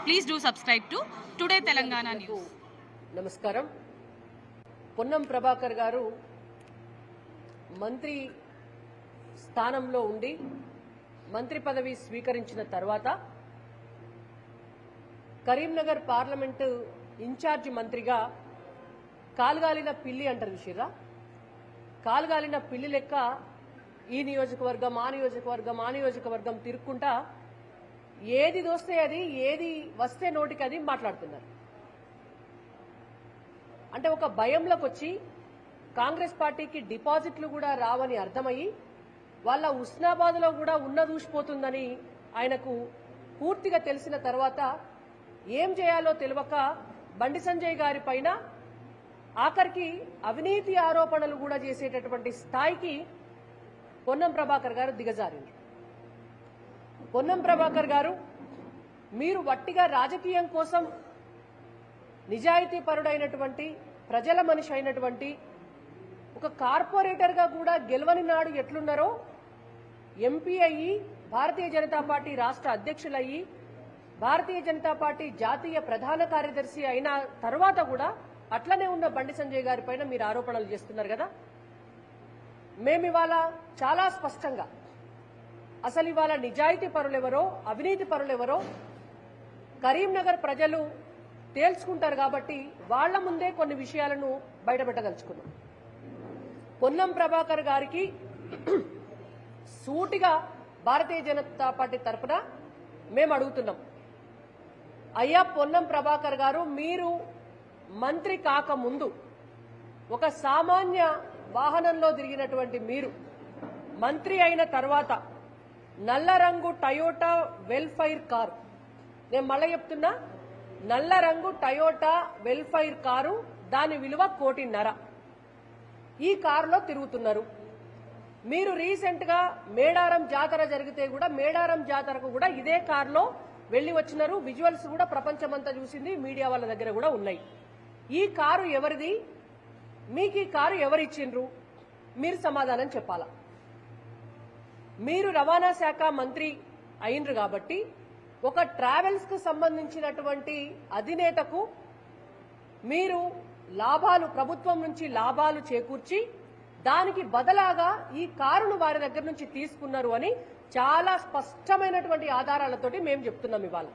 Please do subscribe to Today Telangana News. నమస్కారం. పొన్నం ప్రభాకర్ గారు మంత్రి స్థానంలో ఉండి మంత్రి పదవి స్వీకరించిన తర్వాత కరీంనగర్ పార్లమెంటు ఇన్ఛార్జి మంత్రిగా కాలుగాలిన పిల్లి అంటారు చూసిరా, కాలుగాలిన పిల్లి లెక్క ఈ నియోజకవర్గం ఆ నియోజకవర్గం ఆ నియోజకవర్గం తిరుక్కుంటా ఏది దోస్తే అది, ఏది వస్తే నోటికి అది మాట్లాడుతున్నారు. అంటే ఒక భయంలోకి వచ్చి కాంగ్రెస్ పార్టీకి డిపాజిట్లు కూడా రావని అర్థమయ్యి వాళ్ళ ఉస్నాబాద్లో కూడా దూసిపోతుందని ఆయనకు పూర్తిగా తెలిసిన తర్వాత ఏం చేయాలో తెలియక బండి సంజయ్ గారి పైన ఆఖరికి అవినీతి ఆరోపణలు కూడా చేసేటటువంటి స్థాయికి పొన్నం ప్రభాకర్ గారు దిగజారింది. పొన్నం ప్రభాకర్ గారు, మీరు వట్టిగా రాజకీయం కోసం నిజాయితీ పరుడైనటువంటి ప్రజల మనిషి అయినటువంటి ఒక కార్పొరేటర్గా కూడా గెలవని నాడు ఎట్లున్నారో ఎంపీ అయ్యి భారతీయ జనతా పార్టీ రాష్ట్ర అధ్యక్షులయ్యి భారతీయ జనతా పార్టీ జాతీయ ప్రధాన కార్యదర్శి అయిన తర్వాత కూడా అట్లనే ఉన్న బండి సంజయ్ గారి పైన మీరు ఆరోపణలు చేస్తున్నారు కదా. మేము ఇవాళ చాలా స్పష్టంగా అసలు ఇవాళ నిజాయితీ పరులెవరో అవినీతి పరులెవరో కరీంనగర్ ప్రజలు తేల్చుకుంటారు కాబట్టి వాళ్ల ముందే కొన్ని విషయాలను బయటపెట్టదలుచుకున్నాం. పొన్నం ప్రభాకర్ గారికి సూటిగా భారతీయ జనతా పార్టీ తరఫున మేము అడుగుతున్నాం, అయ్యా పొన్నం ప్రభాకర్ గారు, మీరు మంత్రి కాకముందు ఒక సామాన్య వాహనంలో తిరిగినటువంటి మీరు మంత్రి అయిన తర్వాత నల్ల రంగు టయోటా వెల్ఫైర్ కారు, నేను మళ్ళీ చెప్తున్నా, నల్ల రంగు టయోటా వెల్ఫైర్ కారు, దాని విలువ 1.5 కోటి. ఈ కారులో తిరుగుతున్నారు. మీరు రీసెంట్ గా మేడారం జాతర జరిగితే కూడా మేడారం జాతరకు కూడా ఇదే కారులో వెళ్లి వచ్చినారు. విజువల్స్ కూడా ప్రపంచమంతా చూసింది, మీడియా వాళ్ళ దగ్గర కూడా ఉన్నాయి. ఈ కారు ఎవరిది? మీకు ఈ కారు ఎవరిచ్చిండ్రు? మీరు సమాధానం చెప్పాలా. మీరు రవాణా శాఖ మంత్రి అయినరు కాబట్టి ఒక ట్రావెల్స్ కు సంబంధించినటువంటి అధినేతకు మీరు లాభాలు, ప్రభుత్వం నుంచి లాభాలు చేకూర్చి దానికి బదలాగా ఈ కారును వారి దగ్గర నుంచి తీసుకున్నారు అని చాలా స్పష్టమైనటువంటి ఆధారాలతోటి మేము చెప్తున్నాం ఇవాళ.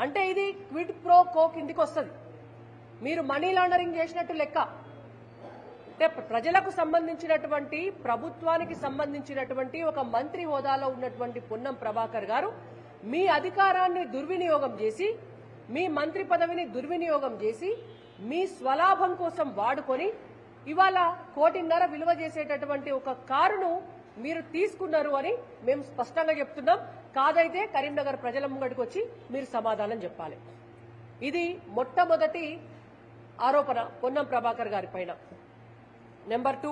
అంటే ఇది క్విడ్ ప్రో కో కిందికి వస్తుంది. మీరు మనీ లాండరింగ్ చేసినట్టు లెక్క. అంటే ప్రజలకు సంబంధించినటువంటి, ప్రభుత్వానికి సంబంధించినటువంటి ఒక మంత్రి హోదాలో ఉన్నటువంటి పొన్నం ప్రభాకర్ గారు మీ అధికారాన్ని దుర్వినియోగం చేసి, మీ మంత్రి పదవిని దుర్వినియోగం చేసి, మీ స్వలాభం కోసం వాడుకొని ఇవాళ 1.5 కోటి విలువ చేసేటటువంటి ఒక కారును మీరు తీసుకున్నారు అని మేము స్పష్టంగా చెప్తున్నాం. కాదైతే కరీంనగర్ ప్రజల ముంగడికి వచ్చి మీరు సమాధానం చెప్పాలి. ఇది మొట్టమొదటి ఆరోపణ పొన్నం ప్రభాకర్ గారి పైన. నెంబర్ 2,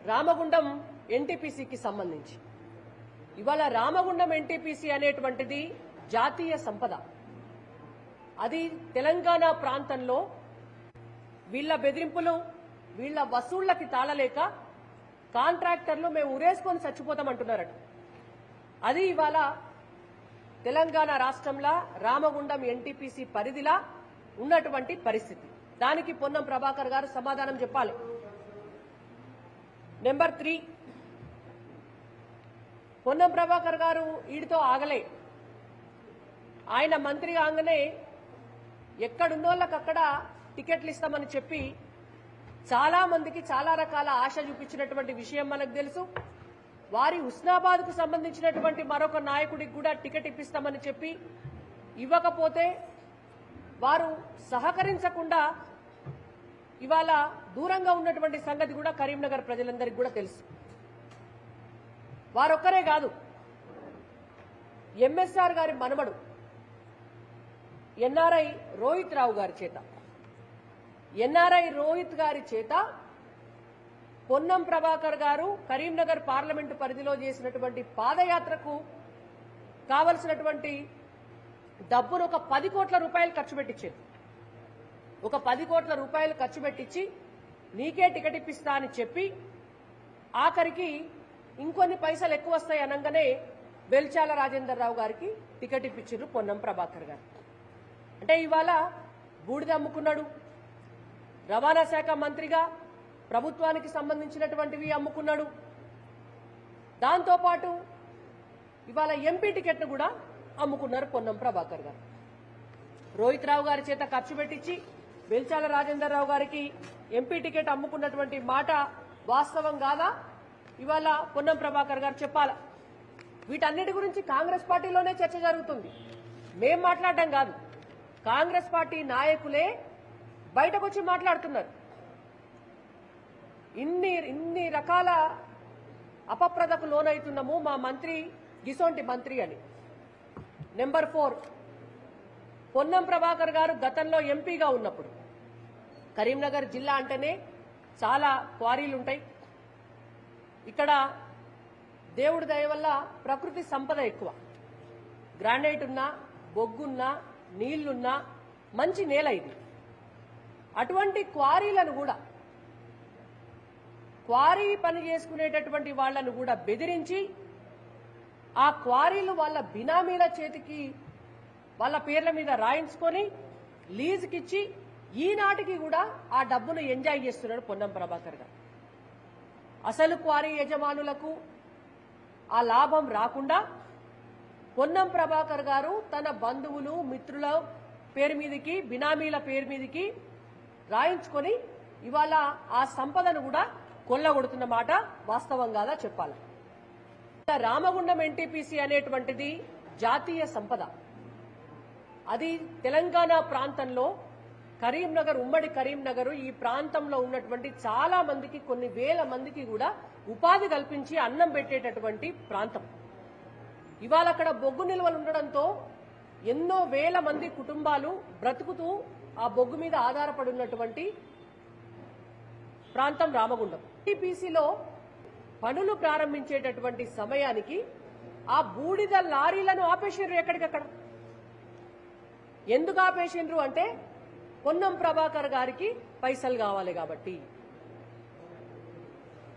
రామగుండం ఎన్టీపీసీకి సంబంధించి ఇవాళ రామగుండం ఎన్టీపీసీ అనేటువంటిది జాతీయ సంపద. అది తెలంగాణ ప్రాంతంలో వీళ్ల బెదిరింపులు, వీళ్ల వసూళ్లకి తాళలేక కాంట్రాక్టర్లు మేము ఉరేసుకొని చచ్చిపోతామంటున్నారట. అది ఇవాళ తెలంగాణ రాష్ట్రంలో రామగుండం ఎన్టీపీసీ పరిధిలా ఉన్నటువంటి పరిస్థితి. దానికి పొన్నం ప్రభాకర్ గారు సమాధానం చెప్పాలి. నెంబర్ 3, పొన్నం ప్రభాకర్ గారు వీడితో ఆగలే. ఆయన మంత్రి కాగానే ఎక్కడున్నోళ్ళకి అక్కడ టికెట్లు ఇస్తామని చెప్పి చాలా మందికి చాలా రకాల ఆశ చూపించినటువంటి విషయం మనకు తెలుసు. వారి హుస్నాబాద్ కు సంబంధించినటువంటి మరొక నాయకుడికి కూడా టికెట్ ఇప్పిస్తామని చెప్పి ఇవ్వకపోతే వారు సహకరించకుండా ఇవాళ దూరంగా ఉన్నటువంటి సంగతి కూడా కరీంనగర్ ప్రజలందరికీ కూడా తెలుసు. వారొక్కరే కాదు, ఎంఎస్ఆర్ గారి మనమడు ఎన్ఆర్ఐ రోహిత్ రావు గారి చేత, ఎన్ఆర్ఐ రోహిత్ గారి చేత పొన్నం ప్రభాకర్ గారు కరీంనగర్ పార్లమెంటు పరిధిలో చేసినటువంటి పాదయాత్రకు కావలసినటువంటి డబ్బును ఒక 10 కోట్ల రూపాయలు ఖర్చు పెట్టించారు. ఒక 10 కోట్ల రూపాయలు ఖర్చు పెట్టించి నీకే టికెట్ ఇప్పిస్తా అని చెప్పి ఆఖరికి ఇంకొన్ని పైసలు ఎక్కువ వస్తాయి అనగానే వెల్చాల రాజేందర్ రావు గారికి టికెట్ ఇప్పించారు పొన్నం ప్రభాకర్ గారు. అంటే ఇవాళ బూడిద అమ్ముకున్నాడు, రవాణా శాఖ మంత్రిగా ప్రభుత్వానికి సంబంధించినటువంటివి అమ్ముకున్నాడు. దాంతోపాటు ఇవాళ ఎంపీ టికెట్ను కూడా అమ్ముకున్నారు పొన్నం ప్రభాకర్ గారు. రోహిత్ రావు గారి చేత ఖర్చు పెట్టించి వెల్చాల రాజేందర్ రావు గారికి ఎంపీ టికెట్ అమ్ముకున్నటువంటి మాట వాస్తవం కాదా? ఇవాళ పొన్నం ప్రభాకర్ గారు చెప్పాలా? వీటన్నిటి గురించి కాంగ్రెస్ పార్టీలోనే చర్చ జరుగుతుంది. మేం మాట్లాడడం కాదు, కాంగ్రెస్ పార్టీ నాయకులే బయటకు వచ్చి మాట్లాడుతున్నారు. ఇన్ని రకాల అపప్రదకు లోనవుతున్నాము మా మంత్రి గిసోంటి మంత్రి అని. నెంబర్ 4, పొన్నం ప్రభాకర్ గారు గతంలో ఎంపీగా ఉన్నప్పుడు కరీంనగర్ జిల్లా అంటేనే చాలా క్వారీలుంటాయి. ఇక్కడ దేవుడి దయ వల్ల ప్రకృతి సంపద ఎక్కువ, గ్రానైట్ ఉన్నా, బొగ్గున్నా, నీళ్లున్నా మంచి నేల ఇది. అటువంటి క్వారీలను కూడా, క్వారీ పని చేసుకునేటటువంటి వాళ్లను కూడా బెదిరించి ఆ క్వారీలు వాళ్ళ బినామీల చేతికి వాళ్ళ పేర్ల మీద రాయించుకొని లీజుకిచ్చి ఈనాటికి కూడా ఆ డబ్బును ఎంజాయ్ చేస్తున్నాడు పొన్నం ప్రభాకర్ గారు. అసలు క్వారీ యజమానులకు ఆ లాభం రాకుండా పొన్నం ప్రభాకర్ గారు తన బంధువులు మిత్రుల పేరు మీదకి, బినామీల పేరు మీదకి రాయించుకొని ఇవాళ ఆ సంపదను కూడా కొల్లగొడుతున్న మాట వాస్తవం కాదా చెప్పాలి. రామగుండం ఎన్టీపీసీ అనేటువంటిది జాతీయ సంపద. అది తెలంగాణ ప్రాంతంలో కరీంనగర్, ఉమ్మడి కరీంనగర్, ఈ ప్రాంతంలో ఉన్నటువంటి చాలా మందికి, కొన్ని వేల మందికి కూడా ఉపాధి కల్పించి అన్నం పెట్టేటటువంటి ప్రాంతం. ఇవాళ అక్కడ బొగ్గు నిల్వలు ఉండడంతో ఎన్నో వేల మంది కుటుంబాలు బ్రతుకుతూ ఆ బొగ్గు మీద ఆధారపడి ఉన్నటువంటి ప్రాంతం రామగుండం. టీపీసీలో పనులు ప్రారంభించేటటువంటి సమయానికి ఆ బూడిద లారీలను ఆపేసిండ్రు ఎక్కడికక్కడ. ఎందుకు ఆపేసిండ్రు అంటే పొన్నం ప్రభాకర్ గారికి పైసలు కావాలి కాబట్టి.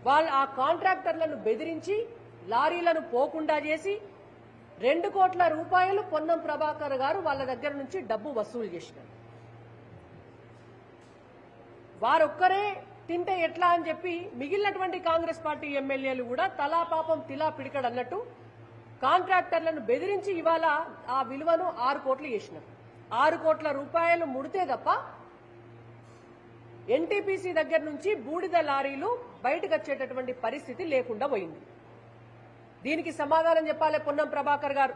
వాళ్ళు ఆ కాంట్రాక్టర్లను బెదిరించి లారీలను పోకుండా చేసి 2 కోట్ల రూపాయలు పొన్నం ప్రభాకర్ గారు వాళ్ళ దగ్గర నుంచి డబ్బు వసూలు చేసినారు. వారొక్కరే తింటే ఎట్లా అని చెప్పి మిగిలినటువంటి కాంగ్రెస్ పార్టీ ఎమ్మెల్యేలు కూడా తలా పాపం తిలా పిడికడు అన్నట్టు కాంట్రాక్టర్లను బెదిరించి ఇవాళ ఆ విలువను 6 కోట్లు చేసినారు. 6 కోట్ల రూపాయలు ముడితే తప్ప ఎన్టీపీసీ దగ్గర నుంచి బూడిద లారీలు బయటకు వచ్చేటటువంటి పరిస్థితి లేకుండా పోయింది. దీనికి సమాధానం చెప్పాలి పొన్నం ప్రభాకర్ గారు.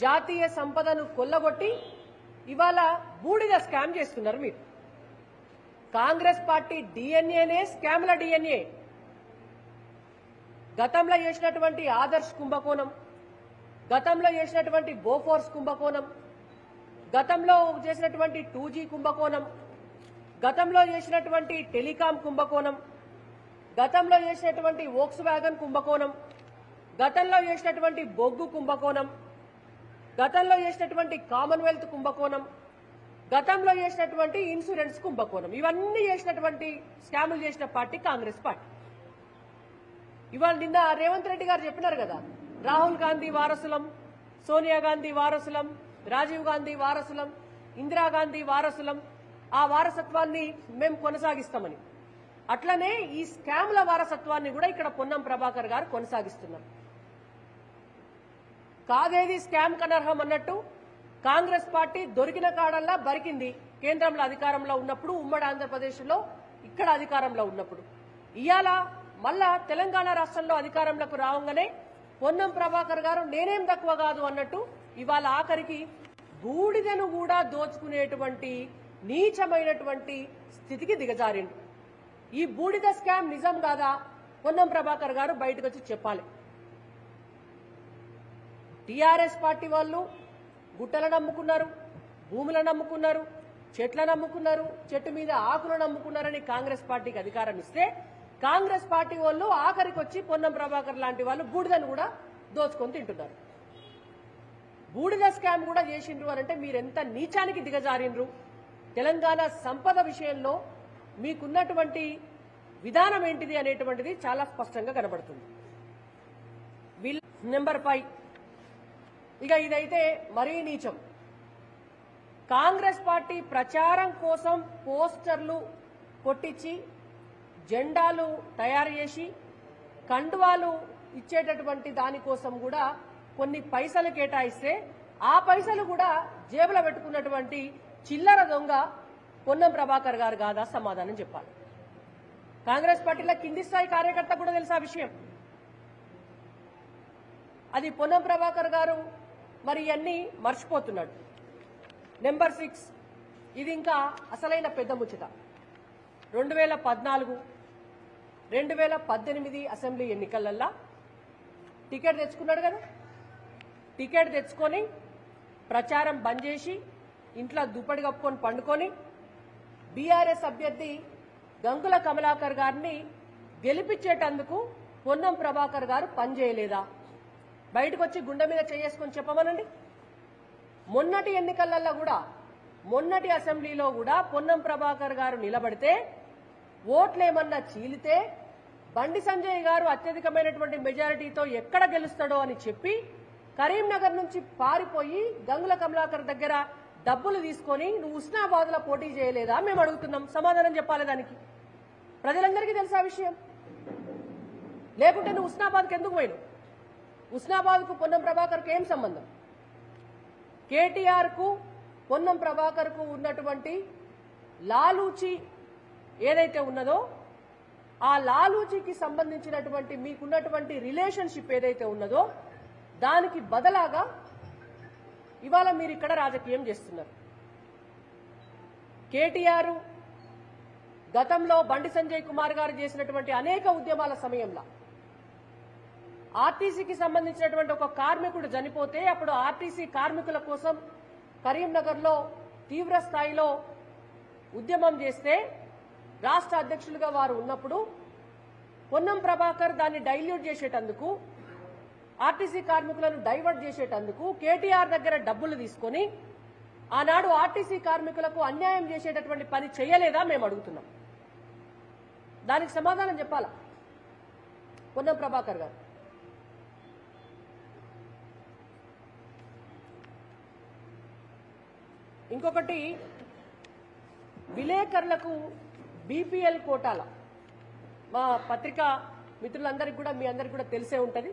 జాతీయ సంపదను కొల్లగొట్టి ఇవాళ బూడిద స్కామ్ చేస్తున్నారు మీరు. కాంగ్రెస్ పార్టీ డిఎన్ఏనే స్కామ్ల డిఎన్ఏ. గతంలో చేసినటువంటి ఆదర్శ్ కుంభకోణం, గతంలో చేసినటువంటి బోఫోర్స్ కుంభకోణం, గతంలో చేసినటువంటి 2G కుంభకోణం, గతంలో చేసినటువంటి టెలికాం కుంభకోణం, గతంలో చేసినటువంటి వోక్స్ వ్యాగన్ కుంభకోణం, గతంలో చేసినటువంటి బొగ్గు కుంభకోణం, గతంలో చేసినటువంటి కామన్వెల్త్ కుంభకోణం, గతంలో చేసినటువంటి ఇన్సూరెన్స్ కుంభకోణం, ఇవన్నీ చేసినటువంటి స్కాములు చేసిన పార్టీ కాంగ్రెస్ పార్టీ. ఇవాళ నిన్న రేవంత్ రెడ్డి గారు చెప్పినారు కదా, రాహుల్ గాంధీ వారసులం, సోనియా గాంధీ వారసులం, రాజీవ్ గాంధీ వారసులం, ఇందిరాగాంధీ వారసులం, ఆ వారసత్వాన్ని మేము కొనసాగిస్తామని. అట్లనే ఈ స్కామ్ల వారసత్వాన్ని కూడా ఇక్కడ పొన్నం ప్రభాకర్ గారు కొనసాగిస్తున్నారు. కాదేది స్కామ్ కనర్హం అన్నట్టు కాంగ్రెస్ పార్టీ దొరికిన కాడల్లా బరికింది. కేంద్రంలో అధికారంలో ఉన్నప్పుడు, ఉమ్మడి ఆంధ్రప్రదేశ్లో ఇక్కడ అధికారంలో ఉన్నప్పుడు. ఇవాళ మళ్ళా తెలంగాణ రాష్ట్రంలో అధికారంలోకి రావంగానే పొన్నం ప్రభాకర్ గారు నేనేం తక్కువ కాదు అన్నట్టు ఇవాళ ఆఖరికి బూడిదను కూడా దోచుకునేటువంటి నీచమైనటువంటి స్థితికి దిగజారిండు. ఈ బూడిద స్కామ్ నిజం కాదా పొన్నం ప్రభాకర్ గారు బయటకు వచ్చి చెప్పాలి. టీఆర్ఎస్ పార్టీ వాళ్ళు గుట్టలను అమ్ముకున్నారు, భూములను అమ్ముకున్నారు, చెట్లను అమ్ముకున్నారు, చెట్టు మీద ఆకులను అమ్ముకున్నారని కాంగ్రెస్ పార్టీకి అధికారం ఇస్తే కాంగ్రెస్ పార్టీ వాళ్ళు ఆఖరికి వచ్చి పొన్నం ప్రభాకర్ లాంటి వాళ్ళు బూడిదను కూడా దోచుకొని తింటున్నారు. బూడిద స్కామ్ కూడా చేసిండ్రు అనంటే మీరెంత నీచానికి దిగజారిండ్రు. తెలంగాణ సంపద విషయంలో మీకున్నటువంటి విధానం ఏంటిది అనేటువంటిది చాలా స్పష్టంగా కనబడుతుంది. నెంబర్ 5 ఇక ఇదైతే మరీ నీచం. కాంగ్రెస్ పార్టీ ప్రచారం కోసం పోస్టర్లు కొట్టించి జెండాలు తయారు చేసి కండువాలు ఇచ్చేటటువంటి దానికోసం కూడా కొన్ని పైసలు కేటాయిస్తే ఆ పైసలు కూడా జేబులో పెట్టుకున్నటువంటి చిల్లర దొంగ పొన్నం ప్రభాకర్ గారు కాదా? సమాధానం చెప్పాలి. కాంగ్రెస్ పార్టీలో కింది స్థాయి కార్యకర్త కూడా తెలుసా విషయం. అది పొన్నం ప్రభాకర్ గారు మరి ఇవన్నీ మర్చిపోతున్నాడు. నెంబర్ 6, ఇది ఇంకా అసలైన పెద్ద ముచ్చట. 2014, 2018 అసెంబ్లీ ఎన్నికలల్లా టికెట్ తెచ్చుకున్నాడు కదా. టికెట్ తెచ్చుకొని ప్రచారం బంద్ చేసి ఇంట్లో దుప్పటి కప్పుకొని పండుకొని బీఆర్ఎస్ అభ్యర్థి గంగుల కమలాకర్ గారిని గెలిపించేటందుకు పొన్నం ప్రభాకర్ గారు పనిచేయలేదా? బయటకు వచ్చి గుండె మీద చేసుకొని చెప్పమనండి. మొన్నటి ఎన్నికలలో కూడా, మొన్నటి అసెంబ్లీలో కూడా పొన్నం ప్రభాకర్ గారు నిలబడితే ఓట్లేమన్నా చీలితే బండి సంజయ్ గారు అత్యధికమైనటువంటి మెజారిటీతో ఎక్కడ గెలుస్తాడో అని చెప్పి కరీంనగర్ నుంచి పారిపోయి గంగుల కమలాకర్ దగ్గర డబ్బులు తీసుకొని నువ్వు హుస్నాబాద్ లో పోటీ చేయలేదా మేము అడుగుతున్నాం. సమాధానం చెప్పాలి దానికి. ప్రజలందరికీ తెలుసా విషయం. లేకుంటే నువ్వు హుస్నాబాద్కి ఎందుకు పోయినావు? హుస్నాబాద్ కు పొన్నం ప్రభాకర్ కు ఏం సంబంధం? కేటీఆర్ కు పొన్నం ప్రభాకర్ కు ఉన్నటువంటి లాలూచి ఏదైతే ఉన్నదో ఆ లాలూచికి సంబంధించినటువంటి మీకున్నటువంటి రిలేషన్షిప్ ఏదైతే ఉన్నదో దానికి బదలాగా ఇవాళ మీరు ఇక్కడ రాజకీయం చేస్తున్నారు. కేటీఆర్ గతంలో బండి సంజయ్ కుమార్ గారు చేసినటువంటి అనేక ఉద్యమాల సమయంలో ఆర్టీసీకి సంబంధించినటువంటి ఒక కార్మికుడు చనిపోతే అప్పుడు ఆర్టీసీ కార్మికుల కోసం కరీంనగర్లో తీవ్ర స్థాయిలో ఉద్యమం చేస్తే రాష్ట్ర అధ్యక్షులుగా వారు ఉన్నప్పుడు పొన్నం ప్రభాకర్ దాన్ని డైల్యూట్ చేసేటందుకు, ఆర్టీసీ కార్మికులను డైవర్ట్ చేసేటందుకు కేటీఆర్ దగ్గర డబ్బులు తీసుకొని ఆనాడు ఆర్టీసీ కార్మికులకు అన్యాయం చేసేటటువంటి పని చేయలేదా మేము అడుగుతున్నాం. దానికి సమాధానం చెప్పాలా పొన్నం ప్రభాకర్ గారు. ఇంకొకటి, విలేకరులకు బీపీఎల్ కోటాల, మా పత్రికా మిత్రులందరికీ కూడా మీ అందరికీ కూడా తెలిసే ఉంటది.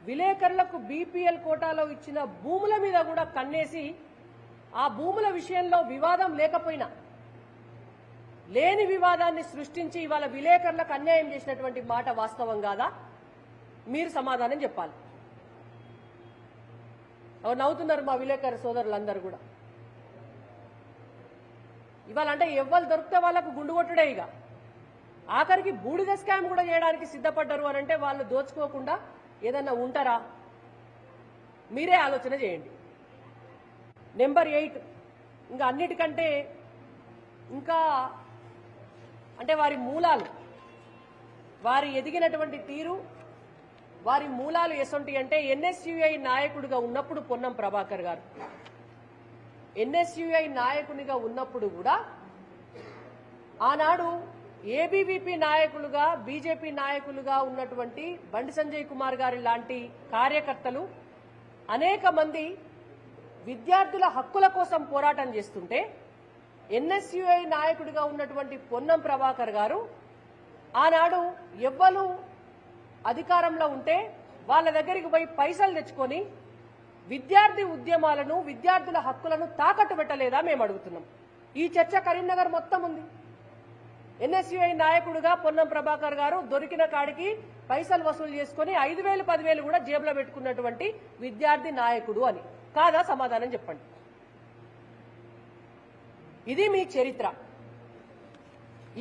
విలేకరులకు బీపీఎల్ కోటాలో ఇచ్చిన భూముల మీద కూడా కన్నేసి ఆ భూముల విషయంలో వివాదం లేకపోయినా లేని వివాదాన్ని సృష్టించి ఇవాళ విలేకరులకు అన్యాయం చేసినటువంటి మాట వాస్తవం కాదా? మీరు సమాధానం చెప్పాలి. నవ్వుతున్నారు మా విలేకరు సోదరులందరూ కూడా. ఇవాళ అంటే ఎవ్వరు దొరికితే వాళ్ళకు గుండు కొట్టుడే. ఇక ఆఖరికి బూడిద స్కామ్ కూడా చేయడానికి సిద్ధపడ్డారు అని అంటే వాళ్ళు దోచుకోకుండా ఏదన్నా ఉంటారా? మీరే ఆలోచన చేయండి. నెంబర్ 8, ఇంకా అన్నిటికంటే ఇంకా అంటే వారి మూలాలు, వారి ఎదిగినటువంటి తీరు, వారి మూలాలు ఎసొంటి అంటే ఎన్ఎస్యుఐ నాయకుడిగా ఉన్నప్పుడు పొన్నం ప్రభాకర్ గారు ఎన్ఎస్యుఐ నాయకునిగా ఉన్నప్పుడు కూడా ఆనాడు ఏబీవీపీ నాయకులుగా, బీజేపీ నాయకులుగా ఉన్నటువంటి బండి సంజయ్ కుమార్ గారి లాంటి కార్యకర్తలు అనేక మంది విద్యార్థుల హక్కుల కోసం పోరాటం చేస్తుంటే ఎన్ఎస్యుఐ నాయకుడిగా ఉన్నటువంటి పొన్నం ప్రభాకర్ గారు ఆనాడు ఎవ్వరు అధికారంలో ఉంటే వాళ్ళ దగ్గరికి పోయి పైసలు తెచ్చుకొని విద్యార్థి ఉద్యమాలను, విద్యార్థుల హక్కులను తాకట్టు పెట్టలేదా మేము అడుగుతున్నాం. ఈ చర్చ కరీంనగర్ మొత్తం ఉంది. ఎన్ఎస్యుఐ నాయకుడిగా పొన్నం ప్రభాకర్ గారు దొరికిన కాడికి పైసలు వసూలు చేసుకుని 5,000, 10,000 కూడా జేబులో పెట్టుకున్నటువంటి విద్యార్థి నాయకుడు అని కాదా? సమాధానం చెప్పండి. ఇది మీ చరిత్ర,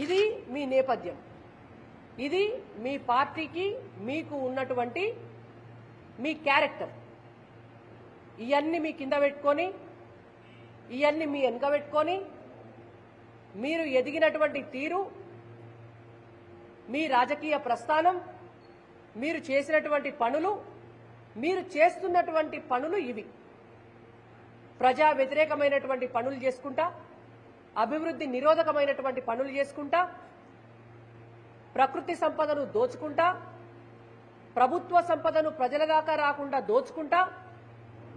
ఇది మీ నేపథ్యం, ఇది మీ పార్టీకి మీకు ఉన్నటువంటి మీ క్యారెక్టర్. ఇవన్నీ మీ కింద పెట్టుకొని, ఇవన్నీ మీ వెనుక పెట్టుకొని మీరు ఎదిగినటువంటి తీరు, మీ రాజకీయ ప్రస్థానం, మీరు చేసినటువంటి పనులు, మీరు చేస్తున్నటువంటి పనులు ఇవి. ప్రజా వ్యతిరేకమైనటువంటి పనులు చేసుకుంటా, అభివృద్ధి నిరోధకమైనటువంటి పనులు చేసుకుంటా, ప్రకృతి సంపదను దోచుకుంటా, ప్రభుత్వ సంపదను ప్రజల దాకా రాకుండా దోచుకుంటా,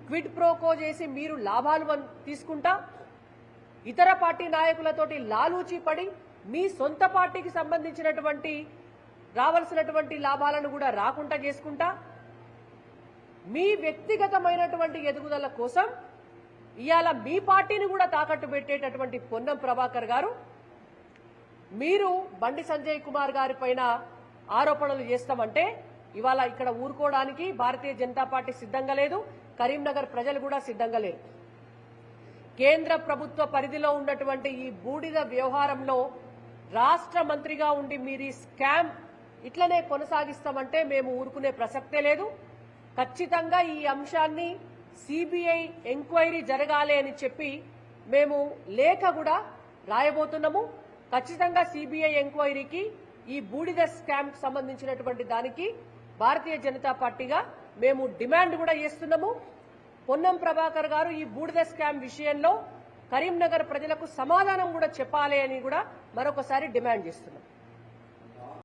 క్విడ్ ప్రోకో చేసి మీరు లాభాలు తీసుకుంటా ఇతర పార్టీ నాయకులతోటి లాలూచి పడి మీ సొంత పార్టీకి సంబంధించినటువంటి రావాల్సినటువంటి లాభాలను కూడా రాకుండా చేసుకుంటా మీ వ్యక్తిగతమైనటువంటి ఎదుగుదల కోసం ఇవాళ మీ పార్టీని కూడా తాకట్టు పెట్టేటటువంటి పొన్నం ప్రభాకర్ గారు మీరు బండి సంజయ్ కుమార్ గారి పైన ఆరోపణలు చేస్తామంటే ఇవాళ ఇక్కడ ఊరుకోవడానికి భారతీయ జనతా పార్టీ సిద్ధంగా లేదు, కరీంనగర్ ప్రజలు కూడా సిద్ధంగా లేరు. కేంద్ర ప్రభుత్వ పరిధిలో ఉన్నటువంటి ఈ బూడిద వ్యవహారంలో రాష్ట్ర మంత్రిగా ఉండి మీరు ఈ స్కామ్ ఇట్లనే కొనసాగిస్తామంటే మేము ఊరుకునే ప్రసక్తే లేదు. ఖచ్చితంగా ఈ అంశాన్ని సిబిఐ ఎంక్వైరీ జరగాలి అని చెప్పి మేము లేఖ కూడా రాయబోతున్నాము. ఖచ్చితంగా సిబిఐ ఎంక్వైరీకి ఈ బూడిద స్కామ్ కు సంబంధించినటువంటి దానికి భారతీయ జనతా పార్టీగా మేము డిమాండ్ కూడా చేస్తున్నాము. పొన్నం ప్రభాకర్ గారు ఈ బూడిద స్కామ్ విషయంలో కరీంనగర్ ప్రజలకు సమాధానం కూడా చెప్పాలి అని కూడా మరొకసారి డిమాండ్ చేస్తున్నాం.